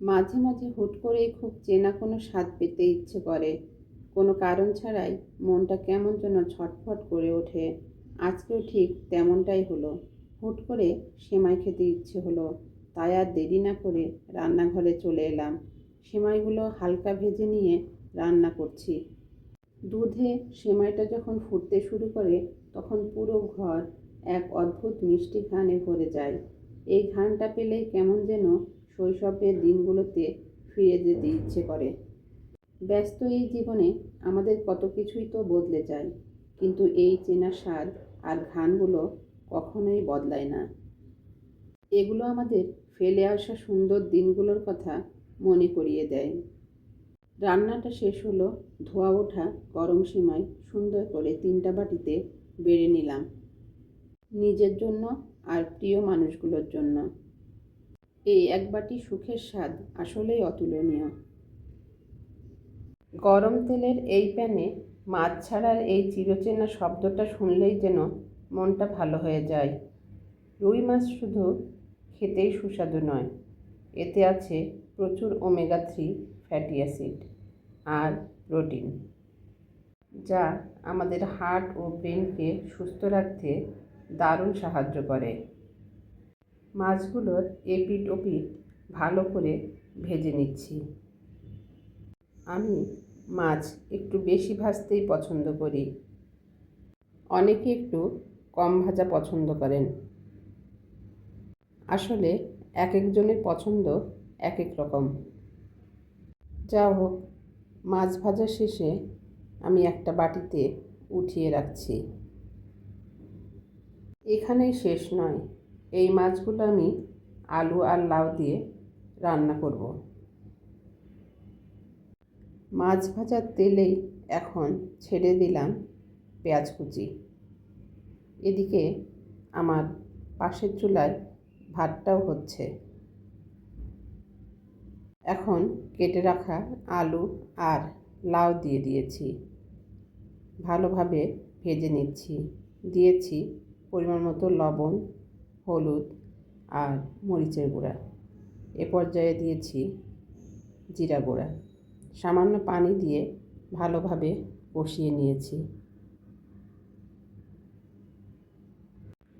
মাঝে মাঝে হুট করেই খুব চেনা কোনো স্বাদ পেতে ইচ্ছে করে। কোনো কারণ ছাড়াই মনটা কেমন যেন ছটফট করে ওঠে। আজকেও ঠিক তেমনটাই হলো। হুট করে সেমাই খেতে ইচ্ছে হলো, তাই আর দেরি না করে রান্নাঘরে চলে এলাম। সেমাইগুলো হালকা ভেজে নিয়ে রান্না করছি। দুধে সেমাইটা যখন ফুটতে শুরু করে তখন পুরো ঘর এক অদ্ভুত মিষ্টি ঘ্রাণে ভরে যায়। এই ঘ্রাণটা পেলেই কেমন যেন শৈশবের দিনগুলোতে ফিরে যেতে ইচ্ছে করে। ব্যস্ত এই জীবনে আমাদের কত কিছুই তো বদলে যায়, কিন্তু এই চেনা স্বাদ আর ঘ্রাণগুলো কখনোই বদলায় না। এগুলো আমাদের ফেলে আসা সুন্দর দিনগুলোর কথা মনে করিয়ে দেয়। রান্নাটা শেষ হলো। ধোয়া ওঠা গরম সিমাই সুন্দর করে 3টা বাটিতে বেড়ে নিলাম, নিজের জন্য আর প্রিয় মানুষগুলোর জন্য। এই এক বাটি সুখের স্বাদ আসলেই অতুলনীয়। গরম তেলের এই প্যানে মাছ ছাড়ার এই চিরচেনা শব্দটা শুনলেই যেন মনটা ভালো হয়ে যায়। রুই মাছ শুধু খেতেই সুস্বাদু নয়, এতে আছে প্রচুর ওমেগা 3 ফ্যাটি অ্যাসিড আর প্রোটিন, যা আমাদের হার্ট ও ব্রেনকে সুস্থ রাখতে দারুণ সাহায্য করে। মাছগুলোর এপিঠ ওপিঠ ভালো করে ভেজে নিচ্ছি। আমি মাছ একটু বেশি ভাজতেই পছন্দ করি, অনেকে একটু কম ভাজা পছন্দ করেন। আসলে এক একজনের পছন্দ এক এক রকম। যা হোক, মাছ ভাজা শেষে আমি একটা বাটিতে উঠিয়ে রাখছি। এখানেই শেষ নয়, এই মাছগুলো আমি আলু আর লাউ দিয়ে রান্না করব। মাছ ভাজার তেলেই এখন ছেড়ে দিলাম পেঁয়াজ কুচি। এদিকে আমার পাশের চুলায় ভাতটাও হচ্ছে। এখন কেটে রাখা আলু আর লাউ দিয়ে দিয়েছি, ভালোভাবে ভেজে নিচ্ছি। দিয়েছি পরিমাণ মতো লবণ, হলুদ আর মরিচের গুঁড়া। এ পর্যায়ে দিয়েছি জিরা গুঁড়া। সামান্য পানি দিয়ে ভালোভাবে কষিয়ে নিয়েছি।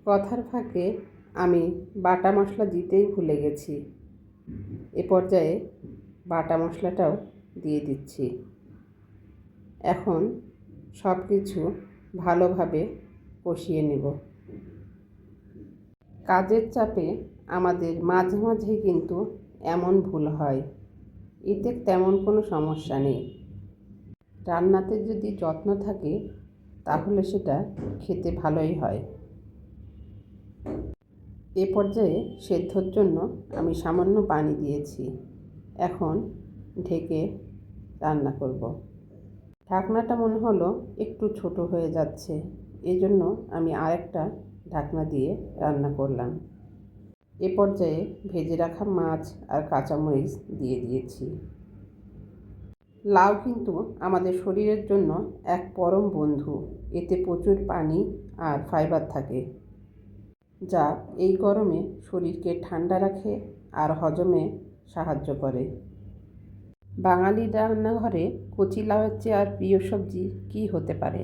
কথার ফাঁকে আমি বাটা মশলা দিতেই ভুলে গেছি। এ পর্যায়ে বাটা মশলাটাও দিয়ে দিচ্ছি। এখন সব কিছু ভালোভাবে কষিয়ে নেব। কাজের চাপে আমাদের মাঝে মাঝেই কিন্তু এমন ভুল হয়, এতে তেমন কোনো সমস্যা নেই। রান্নাতে যদি যত্ন থাকে তাহলে সেটা খেতে ভালোই হয়। এ পর্যায়ে সেদ্ধর জন্য আমি সামান্য পানি দিয়েছি। এখন ঢেকে রান্না করব। ঢাকনাটা মনে হলো একটু ছোট হয়ে যাচ্ছে, এজন্য আমি আরেকটা ঢাকনা দিয়ে রান্না করলাম। এ পর্যায়ে ভেজে রাখা মাছ আর কাঁচামরিচ দিয়ে দিয়েছি। লাউ কিন্তু আমাদের শরীরের জন্য এক পরম বন্ধু। এতে প্রচুর পানি আর ফাইবার থাকে, যা এই গরমে শরীরকে ঠান্ডা রাখে আর হজমে সাহায্য করে। বাঙালি রান্নাঘরে কচি লাউয়ের চেয়ে আর প্রিয় সবজি কী হতে পারে।